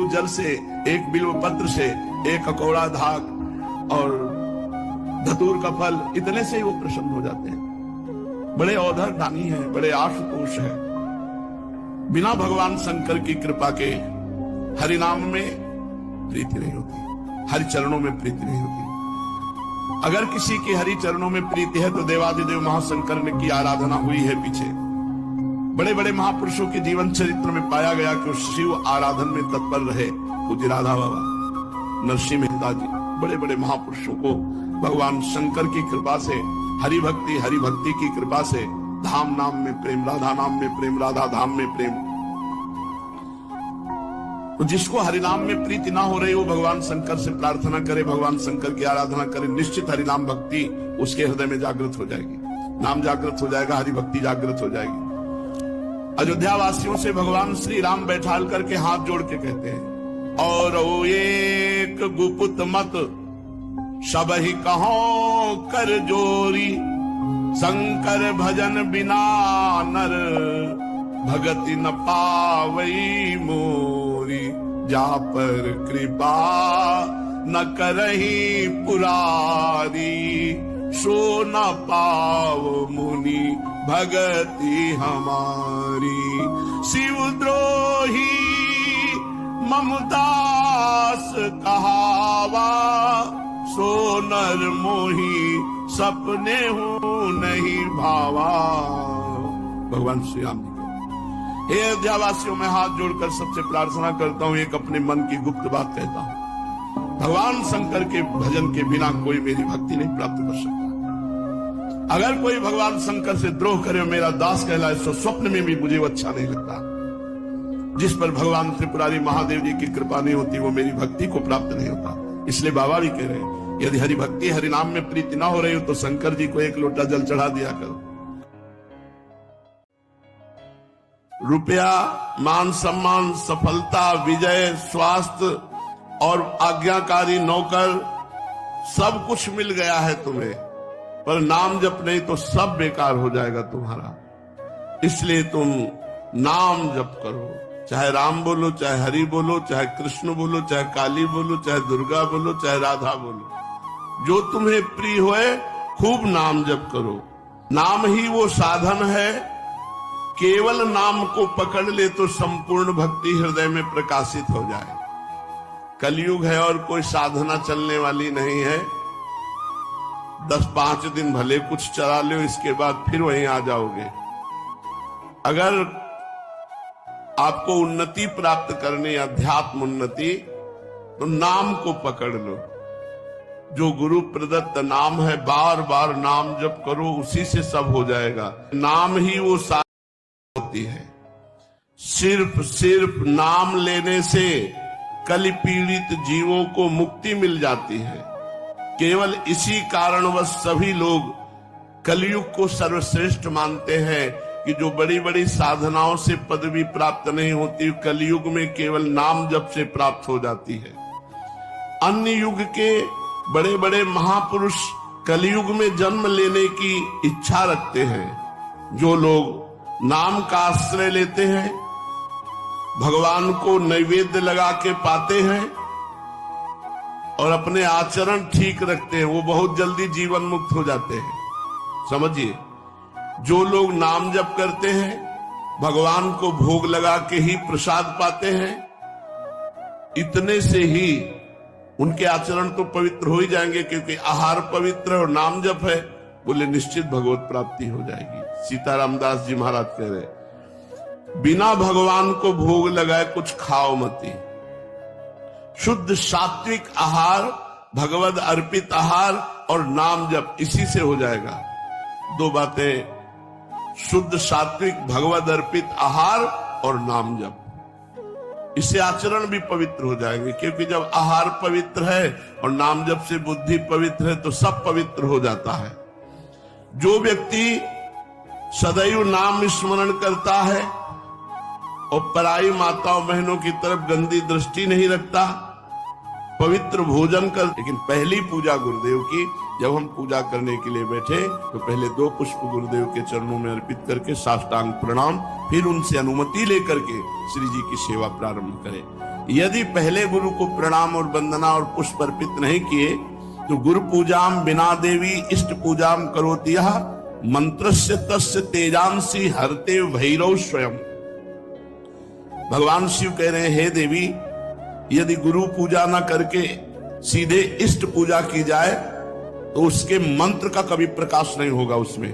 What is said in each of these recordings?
जल से, एक बिल्व पत्र से, एक ककोड़ा धाक और धतूर का फल, इतने से ही वो प्रसन्न हो जाते हैं। बड़े औधर दानी हैं, बड़े आशुतोष हैं। बिना भगवान शंकर की कृपा के हरि नाम में प्रीति नहीं होती, हरि चरणों में प्रीति नहीं होती। अगर किसी की हरि चरणों में प्रीति है तो देवादिदेव महाशंकर ने की आराधना हुई है पीछे। बड़े बड़े महापुरुषों के जीवन चरित्र में पाया गया कि शिव आराधन में तत्पर रहे। पूज्य राधा बाबा, नरसिंह मेहता जी, बड़े बड़े महापुरुषों को भगवान शंकर की कृपा से, हरि भक्ति की कृपा से धाम नाम में प्रेम, राधा नाम में प्रेम, राधा धाम में प्रेम। तो जिसको हरिनाम में प्रीति ना हो रही वो भगवान शंकर से प्रार्थना करे, भगवान शंकर की आराधना करे, निश्चित हरिनाम भक्ति उसके हृदय में जागृत हो जाएगी। नाम जागृत हो जाएगा, हरि भक्ति जागृत हो जाएगी। अयोध्या वासियों से भगवान श्री राम बैठाल करके हाथ जोड़ के कहते हैं, और वो एक गुपुत मत सब ही कहो कर जोरी, शंकर भजन बिना नर भगति न पावई मोरी, जा पर कृपा न करही पुरारी, सो न पाव मुनि भगति हमारी। शिवद्रोही ममदास कहावा, सो नर मोही सपने हूं नहीं भावा। भगवान श्री राम जी के हे अयोध्यावासियों, मैं हाथ जोड़कर सबसे प्रार्थना करता हूं, एक अपने मन की गुप्त बात कहता हूं। भगवान शंकर के भजन के बिना कोई मेरी भक्ति नहीं प्राप्त कर सकता। अगर कोई भगवान शंकर से द्रोह करे, मेरा दास कहलाए, तो स्वप्न में भी मुझे वो अच्छा नहीं लगता। जिस पर भगवान त्रिपुरारी महादेव जी की कृपा नहीं होती वो मेरी भक्ति को प्राप्त नहीं होता। इसलिए बाबा भी कह रहे हैं, यदि हरि भक्ति हरि नाम में प्रीति ना हो रही हो तो शंकर जी को एक लोटा जल चढ़ा दिया करो। रुपया, मान सम्मान, सफलता, विजय, स्वास्थ्य और आज्ञाकारी नौकर, सब कुछ मिल गया है तुम्हें, पर नाम जप नहीं तो सब बेकार हो जाएगा तुम्हारा। इसलिए तुम नाम जप करो, चाहे राम बोलो, चाहे हरि बोलो, चाहे कृष्ण बोलो, चाहे काली बोलो, चाहे दुर्गा बोलो, चाहे राधा बोलो, जो तुम्हें प्रिय होए खूब नाम जप करो। नाम ही वो साधन है, केवल नाम को पकड़ ले तो संपूर्ण भक्ति हृदय में प्रकाशित हो जाए। कलयुग है और कोई साधना चलने वाली नहीं है। 10-5 दिन भले कुछ चला लो, इसके बाद फिर वहीं आ जाओगे। अगर आपको उन्नति प्राप्त करनी, अध्यात्म उन्नति, तो नाम को पकड़ लो। जो गुरु प्रदत्त नाम है, बार बार नाम जप करो, उसी से सब हो जाएगा। नाम ही वो होती है। सिर्फ नाम लेने से कलि पीड़ित जीवों को मुक्ति मिल जाती है। केवल इसी कारणवश सभी लोग कलयुग को सर्वश्रेष्ठ मानते हैं कि जो बड़ी बड़ी साधनाओं से पदवी प्राप्त नहीं होती, कलयुग में केवल नाम जप से प्राप्त हो जाती है। अन्य युग के बड़े बड़े महापुरुष कलयुग में जन्म लेने की इच्छा रखते हैं। जो लोग नाम का आश्रय लेते हैं, भगवान को नैवेद्य लगा के पाते हैं और अपने आचरण ठीक रखते हैं, वो बहुत जल्दी जीवन मुक्त हो जाते हैं। समझिए, जो लोग नाम जप करते हैं, भगवान को भोग लगा के ही प्रसाद पाते हैं, इतने से ही उनके आचरण तो पवित्र हो ही जाएंगे, क्योंकि आहार पवित्र और नाम जप है, बोले निश्चित भगवत प्राप्ति हो जाएगी। सीतारामदास जी महाराज कह रहे, बिना भगवान को भोग लगाए कुछ खाओ मती। शुद्ध सात्विक आहार, भगवद अर्पित आहार और नाम जप, इसी से हो जाएगा। दो बातें, शुद्ध सात्विक भगवद अर्पित आहार और नाम जप, इससे आचरण भी पवित्र हो जाएंगे। क्योंकि जब आहार पवित्र है और नाम जप से बुद्धि पवित्र है तो सब पवित्र हो जाता है। जो व्यक्ति सदैव नाम स्मरण करता है और पराई माताओं बहनों की तरफ गंदी दृष्टि नहीं रखता, पवित्र भोजन कर, लेकिन पहली पूजा गुरुदेव की, जब हम पूजा करने के लिए बैठे तो पहले 2 पुष्प गुरुदेव के चरणों में अर्पित करके साष्टांग प्रणाम, फिर उनसे अनुमति लेकर के श्री जी की सेवा प्रारंभ करें। यदि पहले गुरु को प्रणाम और वंदना और पुष्प अर्पित नहीं किए तो गुरु पूजाम बिना देवी इष्ट पूजाम करोति यः मंत्रस्य तस्य तेजांसी हरते भैरव स्वयं। भगवान शिव कह रहे हैं, हे देवी, यदि गुरु पूजा ना करके सीधे इष्ट पूजा की जाए तो उसके मंत्र का कभी प्रकाश नहीं होगा। उसमें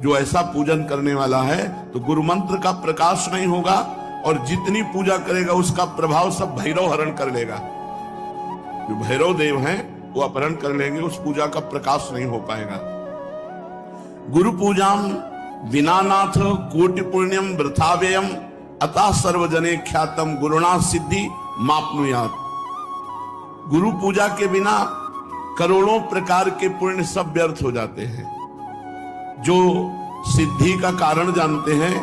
जो ऐसा पूजन करने वाला है तो गुरु मंत्र का प्रकाश नहीं होगा और जितनी पूजा करेगा उसका प्रभाव सब भैरव हरण कर लेगा। जो भैरव देव हैं वो अपहरण कर लेंगे, उस पूजा का प्रकाश नहीं हो पाएगा। गुरु पूजाम विनानाथ कोटि पुण्यम वृथा व्ययम अतः सर्वजने ख्यातम गुरुणा सिद्धि मापनुयात। गुरु पूजा के बिना करोड़ों प्रकार के पुण्य सब व्यर्थ हो जाते हैं। जो सिद्धि का कारण जानते हैं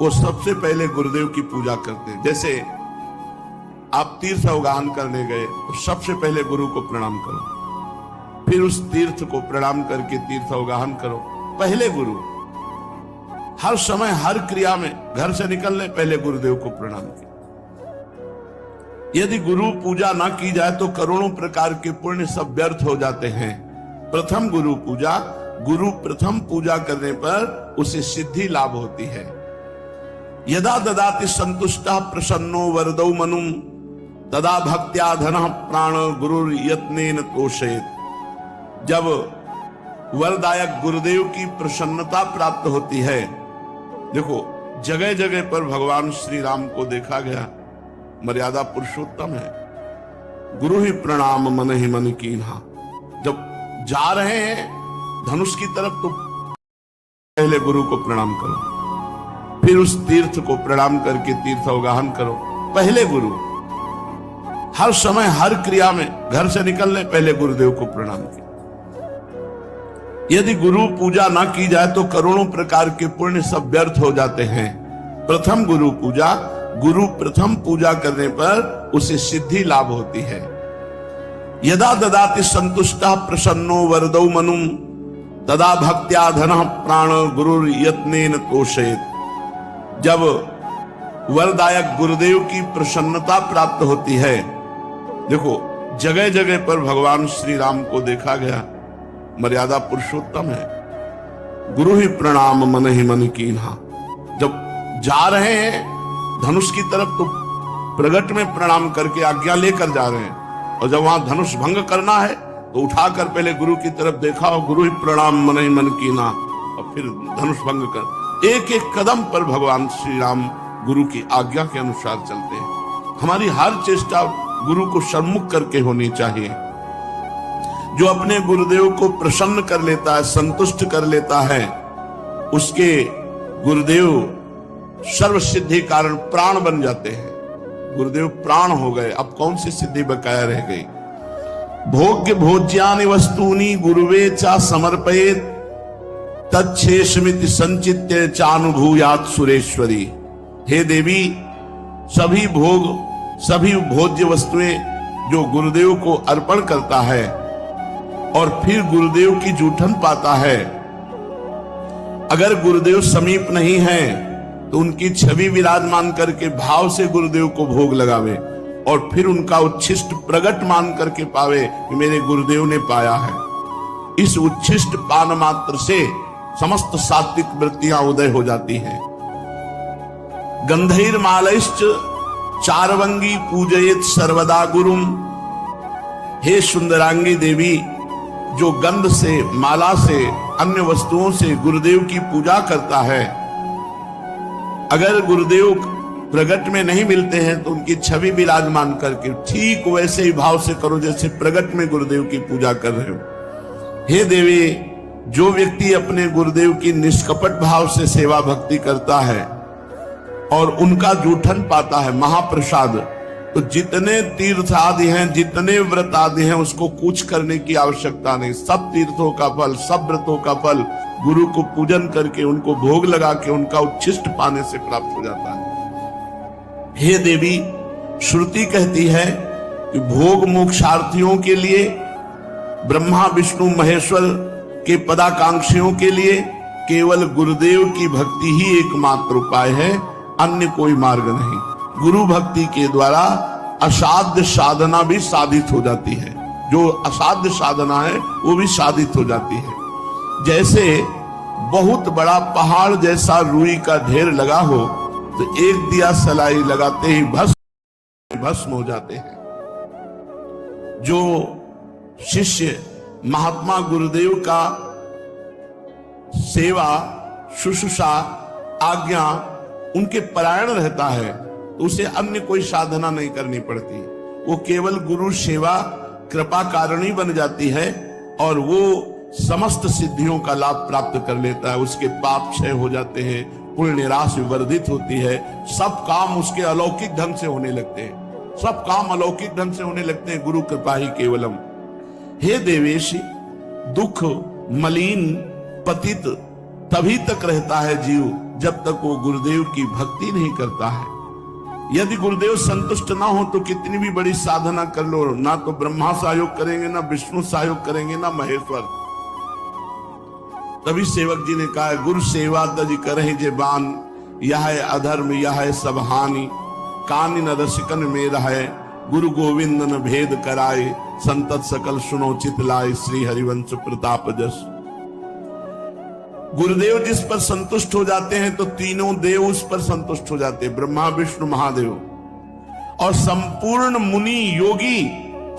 वो सबसे पहले गुरुदेव की पूजा करते हैं। जैसे आप तीर्थ अवगाहन करने गए तो सबसे पहले गुरु को प्रणाम करो, फिर उस तीर्थ को प्रणाम करके तीर्थ अवगाहन करो। पहले गुरु, हर समय हर क्रिया में, घर से निकलने पहले गुरुदेव को प्रणाम किया। यदि गुरु पूजा ना की जाए तो करोड़ों प्रकार के पुण्य सब व्यर्थ हो जाते हैं। प्रथम गुरु पूजा, गुरु प्रथम पूजा करने पर उसे सिद्धि लाभ होती है। यदा ददाति संतुष्टः प्रसन्नो वरदौ मनुम तदा भक्त्या धनः प्राण गुरुर यत्नेन तोषेत। जब वरदायक गुरुदेव की प्रसन्नता प्राप्त होती है, देखो जगह जगह पर भगवान श्री राम को देखा गया, मर्यादा पुरुषोत्तम है। गुरु ही प्रणाम मन ही मन कीन्हा। जब जा रहे हैं धनुष की तरफ तो पहले गुरु को प्रणाम करो, फिर उस तीर्थ को प्रणाम करके तीर्थ अवगाहन करो। पहले गुरु, हर समय हर क्रिया में, घर से निकलने पहले गुरुदेव को प्रणाम किया। यदि गुरु पूजा ना की जाए तो करोड़ों प्रकार के पुण्य सब व्यर्थ हो जाते हैं। प्रथम गुरु पूजा, गुरु प्रथम पूजा करने पर उसे सिद्धि लाभ होती है। यदा ददाति संतुष्टः प्रसन्नो वरदौ मनुम तदा भक्त्या धनः प्राण गुरुर यत्नेन तोषेत। जब वरदायक गुरुदेव की प्रसन्नता प्राप्त होती है, देखो जगह जगह पर भगवान श्री राम को देखा गया, मर्यादा पुरुषोत्तम है। गुरु ही प्रणाम मन ही मन कीन्हा। जब जा रहे हैं धनुष की तरफ तो प्रगट में प्रणाम करके आज्ञा लेकर जा रहे हैं, और जब वहां धनुष भंग करना है तो उठाकर पहले गुरु की तरफ देखा और गुरु ही प्रणाम मन ही मन कीन्हा, और फिर धनुष भंग कर। एक एक कदम पर भगवान श्री राम गुरु की आज्ञा के अनुसार चलते हैं। हमारी हर चेष्टा गुरु को सम्मुख करके होनी चाहिए। जो अपने गुरुदेव को प्रसन्न कर लेता है, संतुष्ट कर लेता है, उसके गुरुदेव सर्व सिद्धि कारण प्राण बन जाते हैं। गुरुदेव प्राण हो गए, अब कौन सी सिद्धि बकाया रह गई। भोग्य भोज्यानि वस्तूनि गुरुवे चा समर्पयेत तच्छेषमिति संचित्य चानुभूयात सुरेश्वरी। हे देवी, सभी भोग, सभी भोज्य वस्तुएं जो गुरुदेव को अर्पण करता है और फिर गुरुदेव की जूठन पाता है, अगर गुरुदेव समीप नहीं है तो उनकी छवि विराजमान करके भाव से गुरुदेव को भोग लगावे और फिर उनका उच्छिष्ट प्रगट मान करके पावे कि मेरे गुरुदेव ने पाया है। इस उच्छिष्ट पान मात्र से समस्त सात्विक वृत्तियां उदय हो जाती हैं। गंधैर मालैश्च चारवंगी पूजयेत सर्वदा गुरुम। हे सुंदरांगी देवी, जो गंध से, माला से, अन्य वस्तुओं से गुरुदेव की पूजा करता है, अगर गुरुदेव प्रगट में नहीं मिलते हैं तो उनकी छवि विराजमान करके ठीक वैसे ही भाव से करो जैसे प्रगट में गुरुदेव की पूजा कर रहे हो। हे देवी, जो व्यक्ति अपने गुरुदेव की निष्कपट भाव से सेवा भक्ति करता है और उनका जूठन पाता है, महाप्रसाद, तो जितने तीर्थ आदि हैं, जितने व्रत आदि हैं, उसको कुछ करने की आवश्यकता नहीं। सब तीर्थों का फल, सब व्रतों का फल गुरु को पूजन करके, उनको भोग लगा के, उनका उच्छिष्ट पाने से प्राप्त हो जाता है। हे देवी, श्रुति कहती है कि भोग मोक्षार्थियों के लिए, ब्रह्मा विष्णु महेश्वर के पदाकांक्षियों के लिए केवल गुरुदेव की भक्ति ही एकमात्र उपाय है, अन्य कोई मार्ग नहीं। गुरु भक्ति के द्वारा असाध्य साधना भी साधित हो जाती है। जो असाध्य साधना है वो भी साधित हो जाती है। जैसे बहुत बड़ा पहाड़ जैसा रुई का ढेर लगा हो तो एक दिया सलाई लगाते ही भस्म हो जाते हैं। जो शिष्य महात्मा गुरुदेव का सेवा शुश्रूषा आज्ञा उनके परायण रहता है तो उसे अन्य कोई साधना नहीं करनी पड़ती। वो केवल गुरु सेवा कृपा कारणी बन जाती है और वो समस्त सिद्धियों का लाभ प्राप्त कर लेता है। उसके पाप क्षय हो जाते हैं, पुण्य राशि वर्धित होती है, सब काम उसके अलौकिक ढंग से होने लगते हैं। सब काम अलौकिक ढंग से होने लगते हैं, गुरु कृपा ही केवलम। हे देवेशी, दुख मलिन पतित तभी तक रहता है जीव जब तक वो गुरुदेव की भक्ति नहीं करता है। यदि गुरुदेव संतुष्ट ना हो तो कितनी भी बड़ी साधना कर लो, ना तो ब्रह्मा सहयोग करेंगे, ना विष्णु सहयोग करेंगे, ना महेश्वर। तभी सेवक जी ने कहा, गुरु सेवा तज करे जे बान, यह है अधर्म यह है सब हानि, कानि न रसिकन में रहे, गुरु गोविंद न भेद कराए, संतत सकल सुनो चित लाए, श्री हरिवंश प्रताप जस। गुरुदेव जिस पर संतुष्ट हो जाते हैं तो तीनों देव उस पर संतुष्ट हो जाते हैं, ब्रह्मा विष्णु महादेव। और संपूर्ण मुनि योगी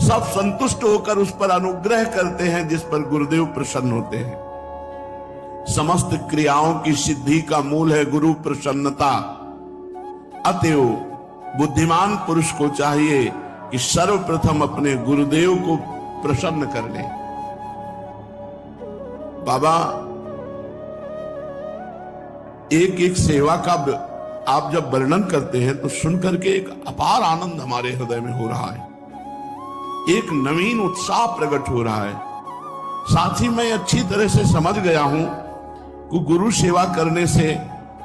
सब संतुष्ट होकर उस पर अनुग्रह करते हैं जिस पर गुरुदेव प्रसन्न होते हैं। समस्त क्रियाओं की सिद्धि का मूल है गुरु प्रसन्नता। अतएव बुद्धिमान पुरुष को चाहिए कि सर्वप्रथम अपने गुरुदेव को प्रसन्न कर ले। बाबा एक एक सेवा का आप जब वर्णन करते हैं तो सुनकर के एक अपार आनंद हमारे हृदय में हो रहा है, एक नवीन उत्साह प्रकट हो रहा है। साथ ही मैं अच्छी तरह से समझ गया हूं कि गुरु सेवा करने से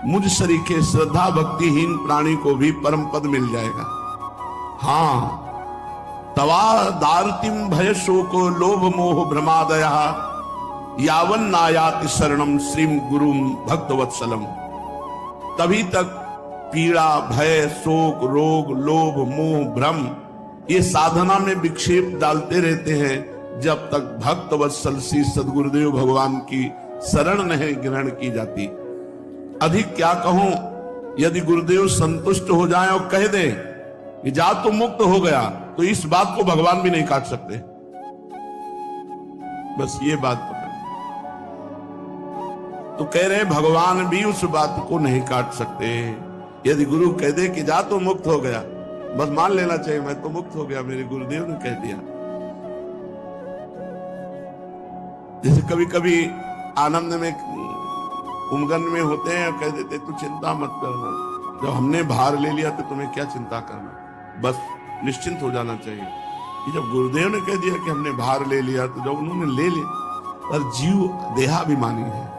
मुझ सरीखे श्रद्धा भक्तिहीन प्राणी को भी परम पद मिल जाएगा। हाँ, तवा दारतिम भय शोको लोभ मोह भ्रमादया यावन नायाति शरणम श्रीम गुरुम भक्तवत्सलम। तभी तक पीड़ा भय शोक रोग लोभ मोह भ्रम ये साधना में विक्षेप डालते रहते हैं जब तक भक्तवत्सल श्री सद्गुरुदेव भगवान की शरण नहीं ग्रहण की जाती। अधिक क्या कहूं, यदि गुरुदेव संतुष्ट हो जाएं और कह दें कि जा तो मुक्त हो गया तो इस बात को भगवान भी नहीं काट सकते। बस ये बात तो कह रहे भगवान भी उस बात को नहीं काट सकते। यदि गुरु कह दे कि जा तो मुक्त हो गया, बस मान लेना चाहिए मैं तो मुक्त हो गया, मेरे गुरुदेव ने कह दिया। जैसे कभी कभी आनंद में उमगन में होते हैं और कह देते तू चिंता मत करना, जब हमने भार ले लिया तो तुम्हें क्या चिंता करना, बस निश्चिंत हो जाना चाहिए। कि जब गुरुदेव ने कह दिया कि हमने भार ले लिया तो जब उन्होंने ले लिया, और जीव देहाभिमानी है,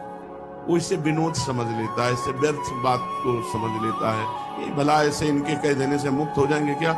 वो इसे विनोद समझ लेता है, इसे व्यर्थ बात को समझ लेता है। ये भला ऐसे इनके कह देने से मुक्त हो जाएंगे क्या?